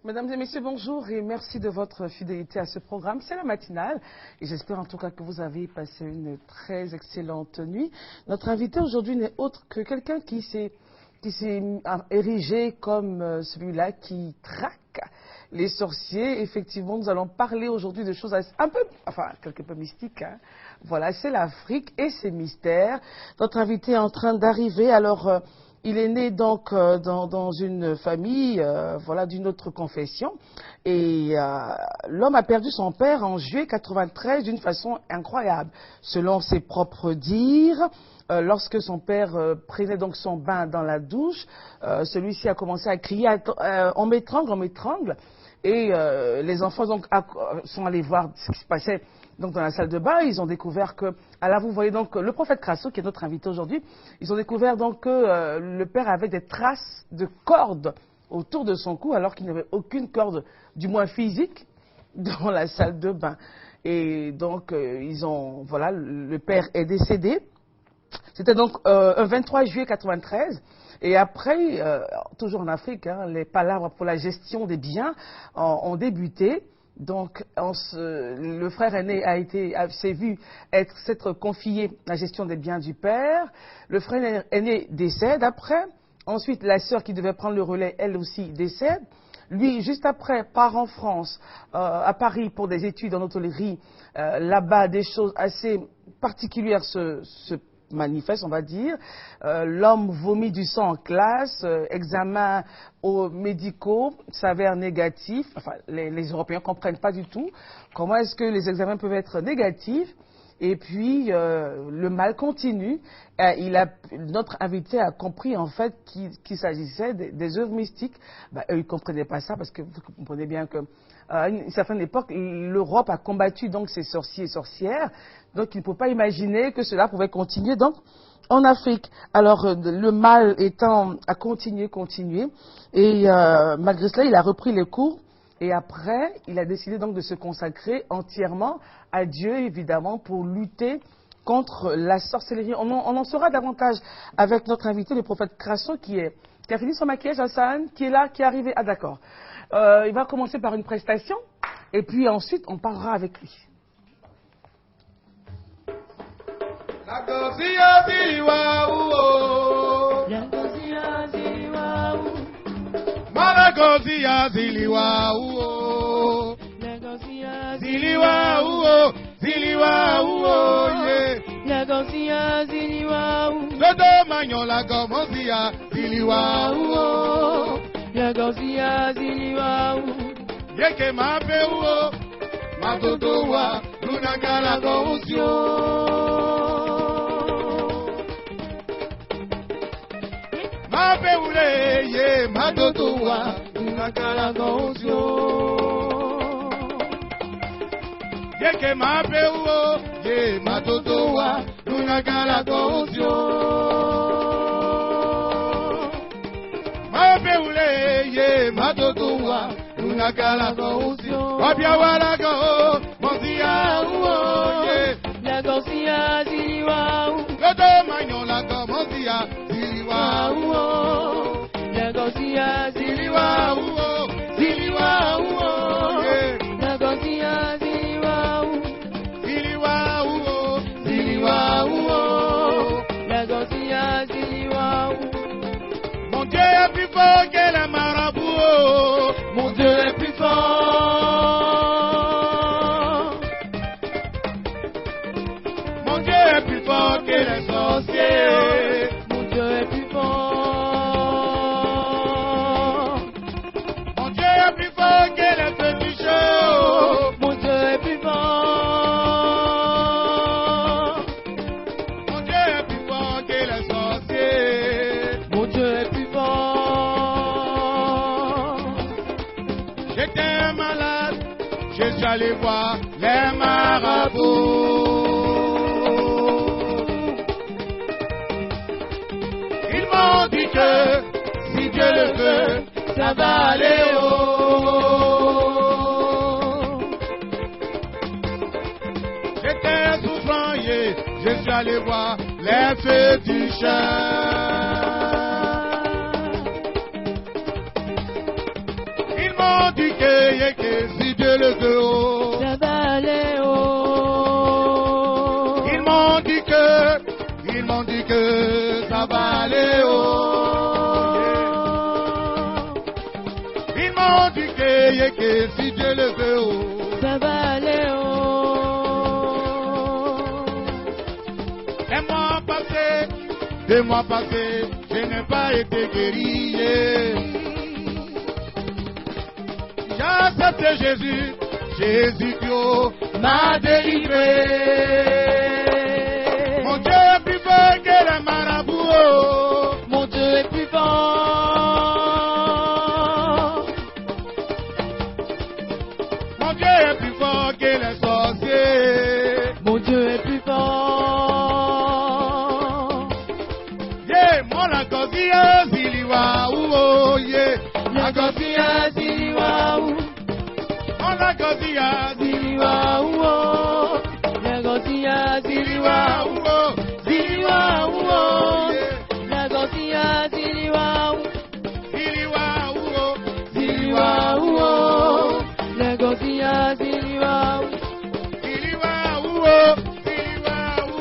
Mesdames et messieurs, bonjour et merci de votre fidélité à ce programme. C'est la matinale et j'espère en tout cas que vous avez passé une très excellente nuit. Notre invité aujourd'hui n'est autre que quelqu'un qui s'est érigé comme celui-là qui traque les sorciers. Effectivement, nous allons parler aujourd'hui de choses quelque peu mystiques. Hein. Voilà, c'est l'Afrique et ses mystères. Notre invité est en train d'arriver. Alors, il est né donc dans une famille d'une autre confession et l'homme a perdu son père en juillet 93 d'une façon incroyable. Selon ses propres dires, lorsque son père prenait donc son bain dans la douche, celui-ci a commencé à crier on m'étrangle et les enfants donc sont allés voir ce qui se passait. Donc dans la salle de bain, ils ont découvert que, là vous voyez donc le prophète Crasso qui est notre invité aujourd'hui, ils ont découvert donc que le père avait des traces de cordes autour de son cou alors qu'il n'y avait aucune corde, du moins physique, dans la salle de bain. Et donc le père est décédé. C'était donc un 23 juillet 93. Et après, toujours en Afrique, hein, les palabres pour la gestion des biens ont débuté. Donc, le frère aîné s'est vu s'être confié la gestion des biens du père. Le frère aîné décède après. Ensuite, la sœur qui devait prendre le relais, elle aussi décède. Lui, juste après, part en France, à Paris, pour des études en hôtellerie. Là-bas, des choses assez particulières se manifeste, on va dire. L'homme vomit du sang en classe, examens médicaux s'avèrent négatifs. Enfin, les Européens ne comprennent pas du tout comment est-ce que les examens peuvent être négatifs. Et puis, le mal continue. Notre invité a compris, en fait, qu'il s'agissait des œuvres mystiques. Eux, ils ne comprenaient pas ça parce que vous comprenez bien que à une certaine époque, l'Europe a combattu donc ces sorciers et sorcières. Donc, il ne faut pas imaginer que cela pouvait continuer donc en Afrique. Alors, le mal a continué. Et malgré cela, il a repris les cours. Et après, il a décidé donc de se consacrer entièrement à Dieu, évidemment, pour lutter contre la sorcellerie. On en saura davantage avec notre invité, le prophète Crasso, qui a fini son maquillage, Hassan, qui est là, qui est arrivé. Ah, d'accord. Il va commencer par une prestation, et puis ensuite, on parlera avec lui. Maragosia ziliwa uo, ziliwa uo, ziliwa uo, ye. Lagosia ziliwa uo, dodo manyola gomosia ziliwa uo, lagosia ziliwa uo, yeke mabe uo, madodo wa lunagala gomosio. Mabeule ye madodowa unakala gonsio yeke mabeuo ye madodowa unakala gonsio mabeule ye madodowa unakala gonsio wabia wala go monzia uo ye la gonsia ziliwa godo manyola go monzia ziliwa uo la gonsia ziliwa uo ziliwa uo la gonsia ziliwa uo ziliwa uo ziliwa uo la gonsia ziliwa uo. Mon Dieu est plus fort que les marabouts, mon Dieu est plus fort. Mon Dieu est plus fort que les sorciers. Mon Dieu est plus fort. Mon Dieu est plus fort que les féticheurs. Mon Dieu est plus fort. Mon Dieu est plus fort que les sorciers. Mon Dieu est plus fort. J'étais malade, je suis allé voir les marabouts. On dit que si Dieu le veut, ça va aller haut. J'étais souffrant, je suis allé voir les féticheurs. Ils m'ont m'ont dit que si Dieu le veut, oh, ça va aller, oh. ils m'ont dit que ça va aller, oh, yeah. Ils m'ont dit que si Dieu le veut, oh, Ça va aller, oh. Deux mois passés, je n'ai pas été guéri. J'ai accepté Jésus, Jésus Dieu m'a délivré. Mon Dieu est plus fort que les marabouts. Oh. Mon Dieu est plus fort. Mon Dieu est plus fort que les sorciers. Mon Dieu est plus fort. Mon la gosia ziliwa oh yeah. La gosia ziliwa ou. Mon la gosia Ziliwa ou. La gosia ziliwa ou. Ziliwa ou. La gosia ziliwa ou. ziliwa oh. Ziliwa ou. La gosia ziliwa ou. Ziliwa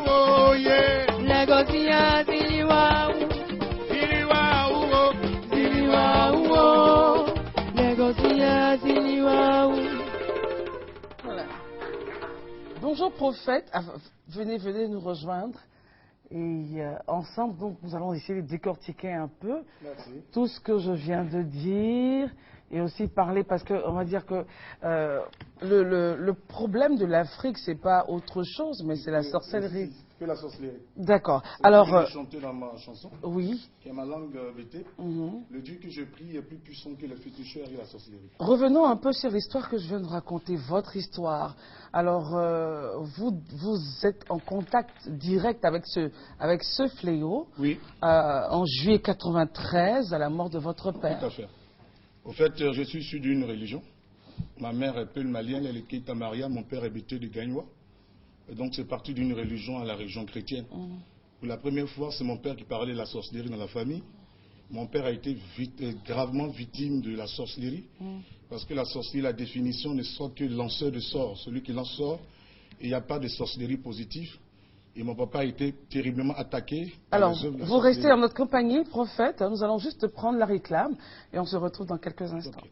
oh yeah. La gosia ziliwa ou. Voilà. Bonjour prophète, venez nous rejoindre et ensemble donc nous allons essayer de décortiquer un peu tout ce que je viens de dire et aussi parler parce que on va dire que le problème de l'Afrique c'est pas autre chose mais c'est la sorcellerie. Que la sorcellerie. D'accord. C'est Alors ce que j'ai chanté dans ma chanson, oui. qui est ma langue vétée. Le Dieu que je prie est plus puissant que le féticheur et la sorcellerie. Revenons un peu sur l'histoire que je viens de raconter, votre histoire. Alors, vous êtes en contact direct avec ce fléau Oui. En juillet 93, à la mort de votre père. Tout à fait. Au fait, je suis issu d'une religion. Ma mère est peul malienne, elle est Keita Maria, mon père est Bété de Gagnois. Et donc c'est parti d'une religion à la religion chrétienne. Pour la première fois, c'est mon père qui parlait de la sorcellerie dans la famille. Mon père a été gravement victime de la sorcellerie. Parce que la sorcellerie, la définition ne soit que lanceur de sorts. Celui qui lance sort, et il n'y a pas de sorcellerie positive. Et mon papa a été terriblement attaqué. Alors, vous restez en notre compagnie, prophète. Nous allons juste prendre la réclame et on se retrouve dans quelques instants. Okay.